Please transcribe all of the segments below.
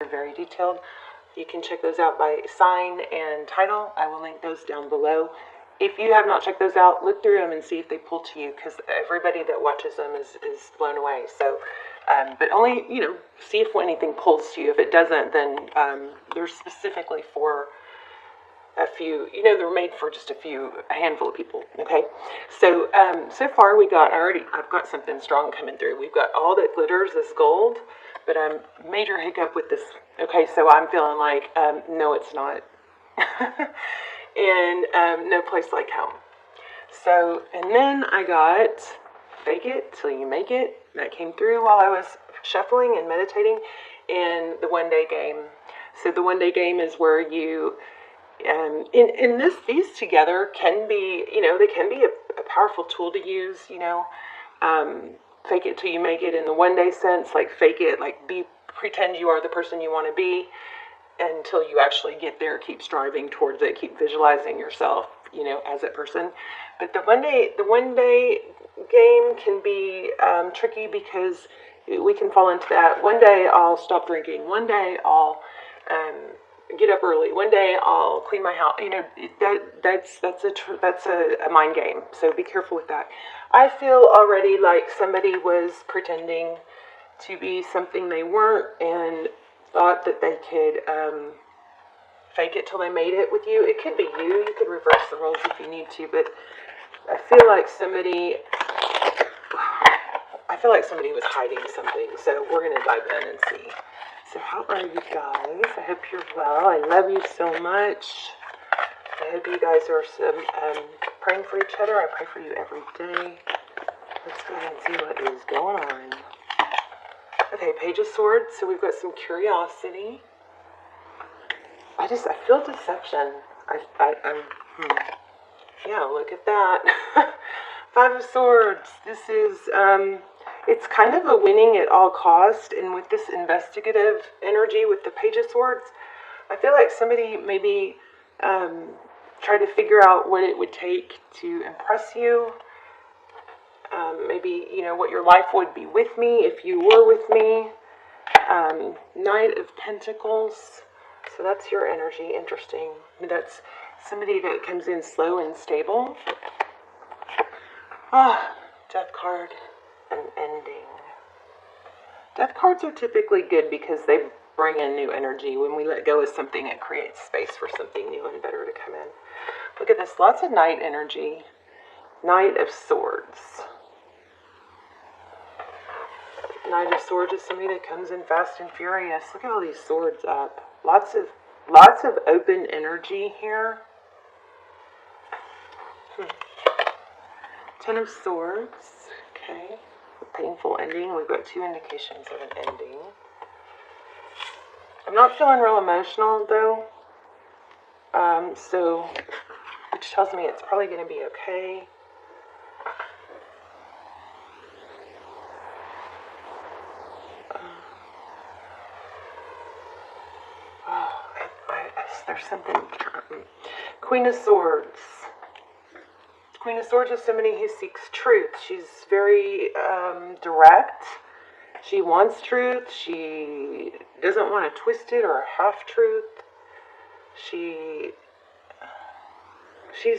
They're very detailed. You can check those out by sign and title. I will link those down below. If you have not checked those out, look through them and see if they pull to you, because everybody that watches them is blown away. So, but only, see if anything pulls to you. If it doesn't, then they're specifically for a few, they're made for just a handful of people, okay? So, so far I've got something strong coming through. We've got all that glitters is gold, but major hiccup with this. Okay, so I'm feeling like, no, it's not. And no place like home. So, and then I got Fake It Till You Make It. That came through while I was shuffling and meditating, and the one day game. So the one day game is where you, these together can be, they can be a powerful tool to use, fake it till you make it in the one day sense, like fake it, like pretend you are the person you want to be until you actually get there. Keep striving towards it, keep visualizing yourself, as that person. But the one day game can be tricky, because we can fall into that. One day I'll stop drinking. One day I'll get up early. One day I'll clean my house. That's a mind game. So be careful with that. I feel already like somebody was pretending to be something they weren't and thought that they could fake it till they made it with you. It could be you. You could reverse the roles if you need to, but I feel like somebody was hiding something. So we're going to dive in and see. So how are you guys? I hope you're well. I love you so much. I hope you guys are praying for each other. I pray for you every day. Let's go ahead and see what is going on. Okay, Page of Swords. So we've got some curiosity. I feel deception. Yeah, look at that. Five of Swords. This is, it's kind of a winning at all cost. And with this investigative energy with the Page of Swords, I feel like somebody maybe tried to figure out what it would take to impress you. Maybe, what your life would be with me if you were with me. Knight of Pentacles. So that's your energy. Interesting. That's somebody that comes in slow and stable. Death card. An ending. Death cards are typically good because they bring in new energy. When we let go of something, it creates space for something new and better to come in. Look at this. Lots of Knight energy. Knight of Swords. Knight of Swords is somebody that comes in fast and furious. Look at all these swords up. Lots of open energy here. Ten of Swords. Okay. Painful ending. We've got two indications of an ending. I'm not feeling real emotional though. Which tells me it's probably going to be okay. There's something. Queen of Swords. Queen of Swords is somebody who seeks truth. She's very direct. She wants truth. She doesn't want to twist it or half truth. She's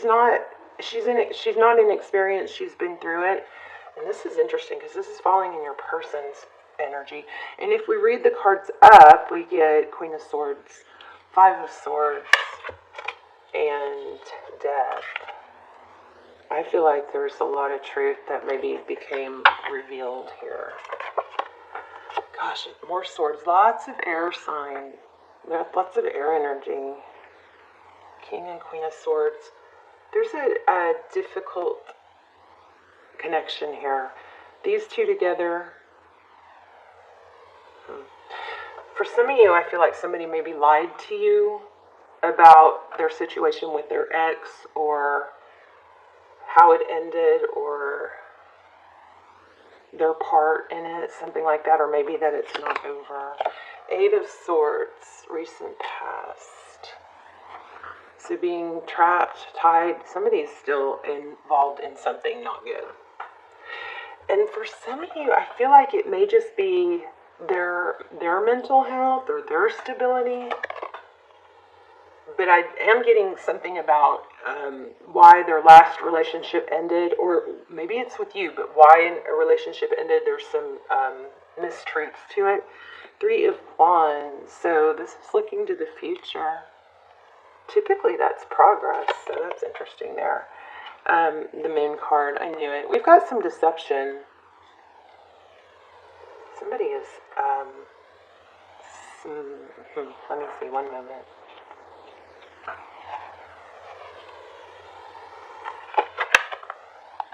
not inexperienced. She's been through it. And this is interesting because this is falling in your person's energy. And if we read the cards up, we get Queen of Swords, Five of Swords, and Death. I feel like there's a lot of truth that maybe became revealed here. Gosh, more swords. Lots of air sign. Lots of air energy. King and Queen of Swords. There's a difficult connection here. These two together. For some of you, I feel like somebody maybe lied to you about their situation with their ex, or how it ended, or their part in it, something like that, or maybe that it's not over. Eight of Swords, recent past. So being trapped, tied, somebody's still involved in something not good. And for some of you, I feel like it may just be their mental health or their stability. But I am getting something about why their last relationship ended, or maybe it's with you, but why a relationship ended. There's some mistruths to it. 3 of Wands. So this is looking to the future. Typically that's progress, so that's interesting there. The Moon card, I knew it. We've got some deception. Somebody is, let me see, one moment.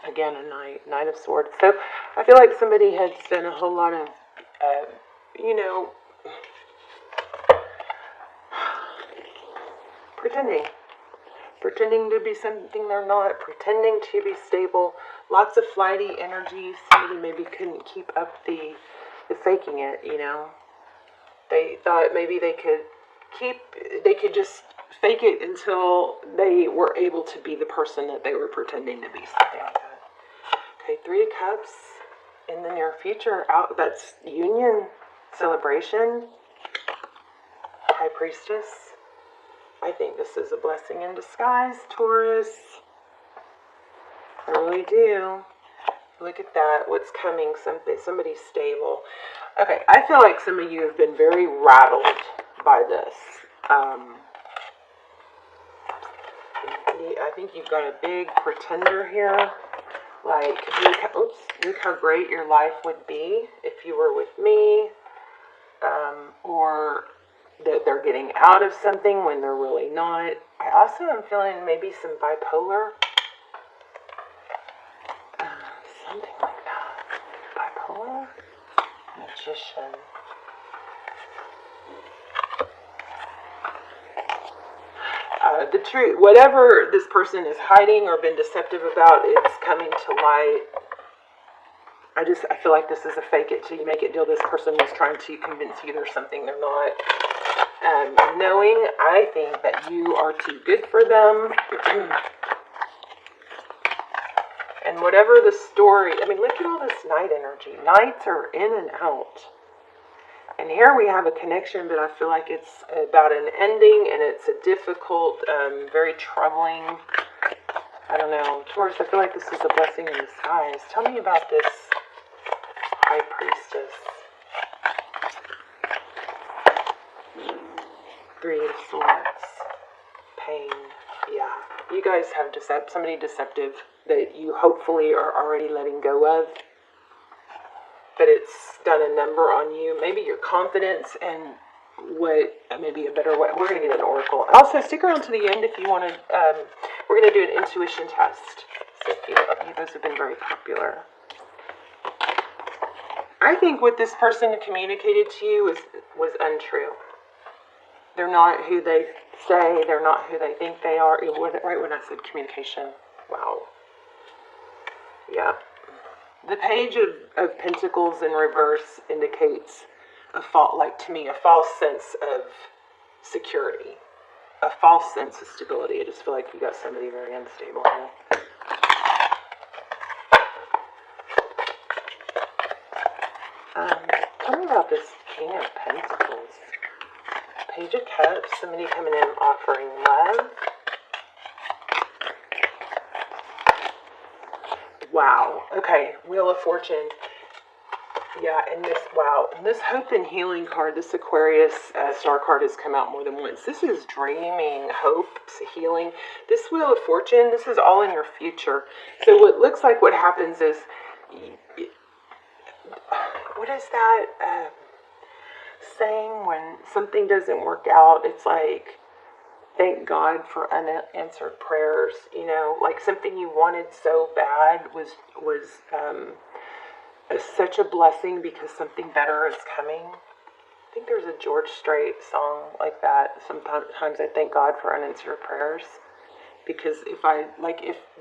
Again, a Knight of Swords. So I feel like somebody has done a whole lot of, pretending to be something they're not, pretending to be stable. Lots of flighty energy. Somebody maybe couldn't keep up the faking it. They thought maybe they could just fake it until they were able to be the person that they were pretending to be, something like that. Okay, 3 of Cups in the near future. That's union, celebration, High Priestess. I think this is a blessing in disguise, Taurus. I really do. Look at that. What's coming? Somebody stable. Okay, I feel like some of you have been very rattled by this. I think you've got a big pretender here. Like, look how great your life would be if you were with me. Or that they're getting out of something when they're really not. I also am feeling maybe some bipolar. Something like that. Bipolar? Magician. The truth, whatever this person is hiding or been deceptive about, it's coming to light. I feel like this is a fake it till you make it deal. This person was trying to convince you there's something they're not. Knowing, I think that you are too good for them. And whatever the story, look at all this Knight energy. Knights are in and out. And here we have a connection, but I feel like it's about an ending, and it's a difficult, very troubling, I don't know. Taurus, I feel like this is a blessing in disguise. Tell me about this High Priestess. 3 of Swords. Pain. Yeah. You guys have somebody deceptive that you hopefully are already letting go of. But it's done a number on you. Maybe your confidence and maybe a better way. We're going to get an oracle. Also, stick around to the end if you want to. We're going to do an intuition test. So those have been very popular. I think what this person communicated to you was untrue. They're not who they say. They're not who they think they are. Right when I said communication. Wow. Yeah. The Page of Pentacles in reverse indicates a false sense of security, a false sense of stability. I just feel like you got somebody very unstable here. Tell me about this King of Pentacles. Page of Cups, somebody coming in offering love. Wow. Okay. Wheel of Fortune. Yeah, and this Hope and Healing card, this Aquarius star card has come out more than once. This is dreaming, hope, healing. This Wheel of Fortune, this is all in your future. So what looks like what happens is, what is that saying when something doesn't work out? It's like, thank God for unanswered prayers. Like something you wanted so bad was such a blessing because something better is coming. I think there's a George Strait song like that. Sometimes I thank God for unanswered prayers because if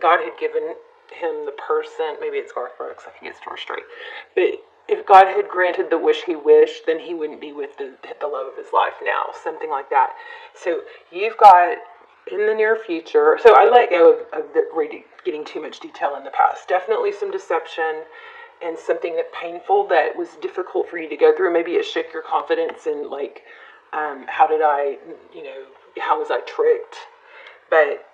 God had given him the person, maybe it's Garth Brooks, I think it's George Strait, but if God had granted the wish he wished, then he wouldn't be with the love of his life now, something like that. So you've got in the near future, so I let go of getting too much detail in the past. Definitely some deception and something that painful that was difficult for you to go through. Maybe it shook your confidence and like, how did I, how was I tricked? But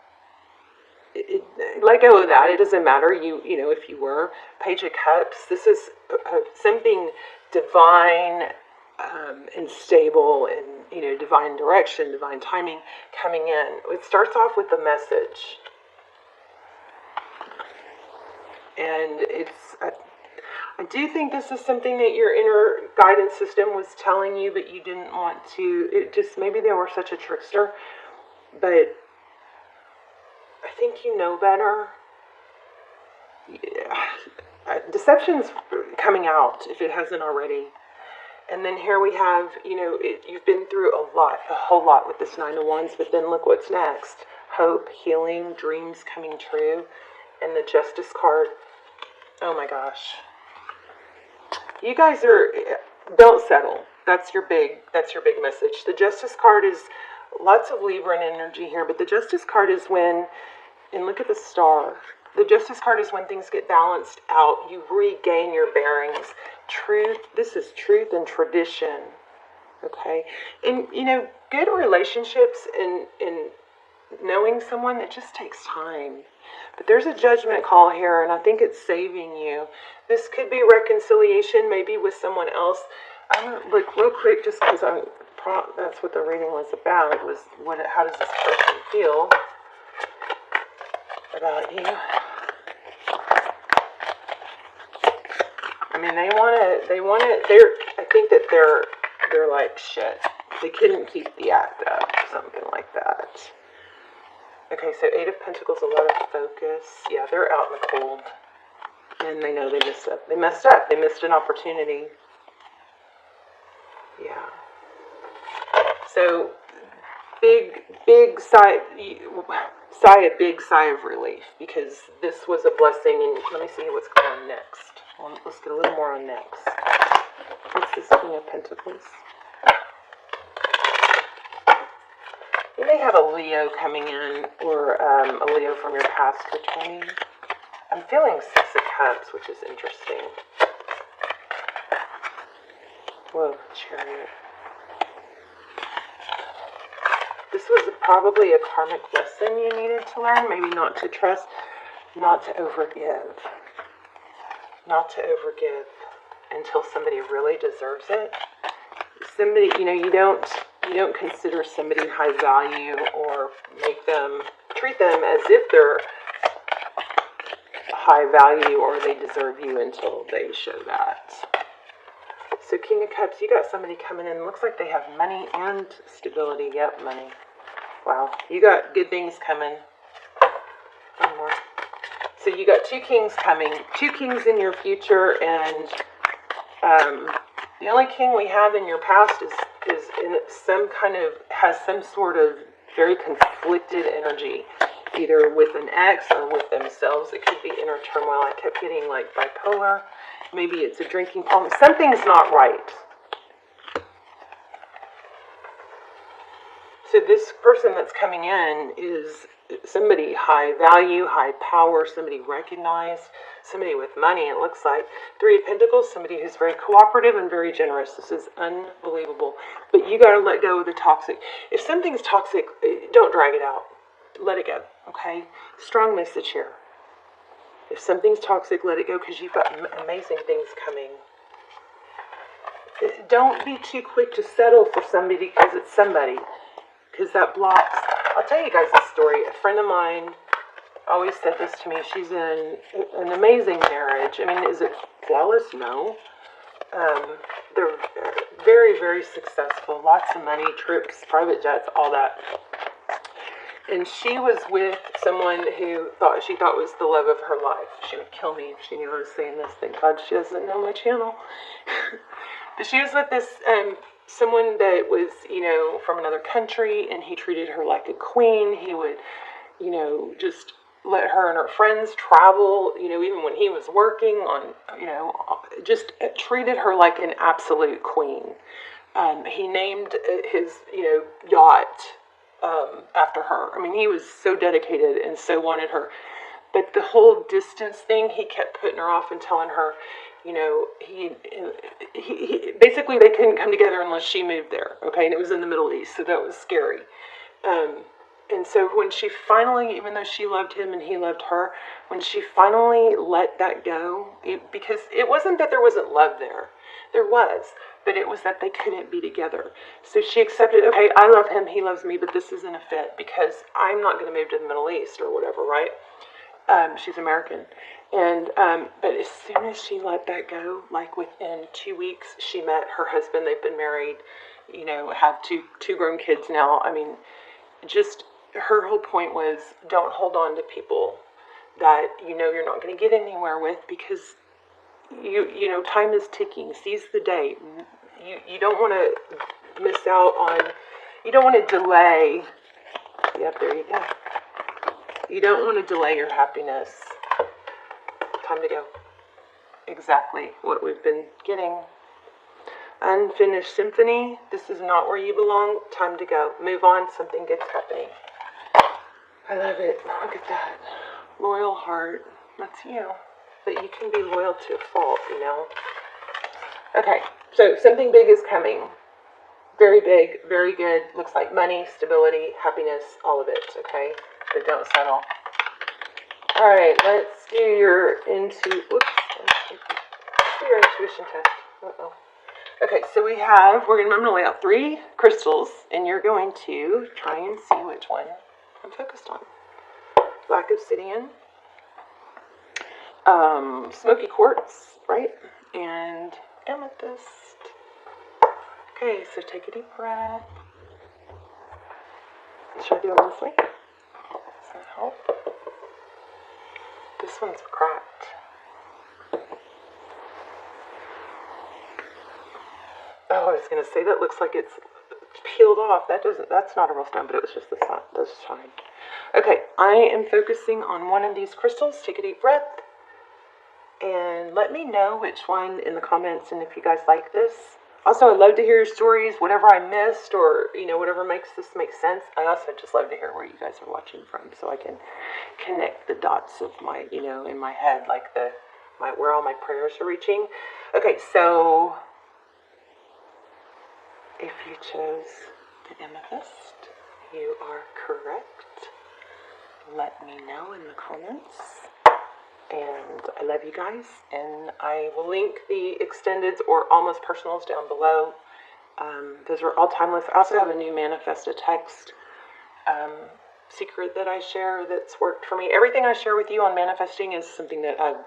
let go of that. It doesn't matter. If you were. Page of Cups. This is something divine and stable, and divine direction, divine timing coming in. It starts off with a message, and I do think this is something that your inner guidance system was telling you, but you didn't want to. It just, maybe they were such a trickster, but I think you know better. Yeah. Deception's coming out if it hasn't already. And then here we have, you've been through a whole lot with this Nine of Wands, but then look what's next. Hope, healing, dreams coming true, and the Justice card. Oh my gosh. You guys don't settle. That's your big message. The Justice card is lots of Libra energy here, but the Justice card is when, and look at the star. The Justice card is when things get balanced out. You regain your bearings. Truth. This is truth and tradition. Okay? And, good relationships and knowing someone, it just takes time. But there's a judgment call here, and I think it's saving you. This could be reconciliation, maybe with someone else. I'm going to look real quick just because that's what the reading was about. It was, how does this person feel about you? I mean, I think that they're like, shit. They couldn't keep the act up, something like that. Okay, so 8 of Pentacles, a lot of focus. Yeah, they're out in the cold. And they know they messed up. They missed an opportunity. Yeah. So, big sigh of relief, because this was a blessing. And let me see what's going on next. Well, let's get a little more on next. What's this King of Pentacles? You may have a Leo coming in, or a Leo from your past returning. I'm feeling 6 of Cups, which is interesting. Whoa, Chariot. This was probably a karmic lesson you needed to learn. Maybe not to trust, not to overgive. Not to overgive until somebody really deserves it. Somebody, you don't consider somebody high value or treat them as if they're high value or they deserve you until they show that. So King of Cups, you got somebody coming in. Looks like they have money and stability. Yep, money. Wow, you got good things coming. One more. So you got 2 kings coming. 2 kings in your future, and the only king we have in your past is in has some sort of very conflicted energy, either with an ex or with themselves. It could be inner turmoil. I kept getting like bipolar. Maybe it's a drinking problem. Something's not right. So this person that's coming in is somebody high value, high power, somebody recognized, somebody with money, it looks like. 3 of Pentacles, somebody who's very cooperative and very generous. This is unbelievable. But you got to let go of the toxic. If something's toxic, don't drag it out. Let it go, okay? Strong message here. If something's toxic, let it go, because you've got amazing things coming. Don't be too quick to settle for somebody because it's somebody. Because that blocks. I'll tell you guys a story. A friend of mine always said this to me. She's in an amazing marriage. I mean, is it flawless? No. They're very, very successful. Lots of money, trips, private jets, all that. And she was with someone who she thought was the love of her life. She would kill me if she knew I was saying this. Thank God she doesn't know my channel. But she was with this someone that was, from another country, and he treated her like a queen. He would, just let her and her friends travel, even when he was working on, just treated her like an absolute queen. He named his, yacht after her. I mean, he was so dedicated and so wanted her. But the whole distance thing, he kept putting her off and telling her, you know, he basically they couldn't come together unless she moved there, okay? And it was in the Middle East, so that was scary. And so when she finally, even though she loved him and he loved her, when she finally let that go, because it wasn't that there wasn't love there was, but it was that they couldn't be together. So she accepted, okay, I love him, he loves me, but this isn't a fit because I'm not going to move to the Middle East or whatever, right? She's American. And, but as soon as she let that go, like within 2 weeks, she met her husband. They've been married, you know, have two grown kids now. I mean, just her whole point was don't hold on to people that you know you're not going to get anywhere with because you know time is ticking. Seize the day. You don't want to miss out on. You don't want to delay. Yep, there you go. You don't want to delay your happiness. Time to go. Exactly what we've been getting. Unfinished symphony. This is not where you belong. Time to go. Move on. Something good's happening. I love it. Look at that. Loyal heart. That's you. But you can be loyal to a fault, you know. Okay. So something big is coming. Very big. Very good. Looks like money, stability, happiness, all of it. Okay. But don't settle. All right. Let's do your intuition test. Uh-oh. Okay, so we're going to lay out 3 crystals, and you're going to try and see which one I'm focused on. Black obsidian, smoky quartz, right, and amethyst. Okay, so take a deep breath. Should I do it this way? Does that help? This one's cracked. Oh, I was going to say that looks like it's peeled off. That's not a real stone, but it was just the sun. Does shine. Okay, I am focusing on one of these crystals. Take a deep breath. And let me know which one in the comments and if you guys like this. Also, I'd love to hear your stories, whatever I missed or, you know, whatever makes this make sense. I also just love to hear where you guys are watching from so I can connect the dots of my, you know, in my head, like where all my prayers are reaching. Okay, so if you chose the amethyst, you are correct. Let me know in the comments. And I love you guys. And I will link the extendeds or almost personals down below. Those are all timeless. I also have a new manifest a text secret that I share that's worked for me. Everything I share with you on manifesting is something that I've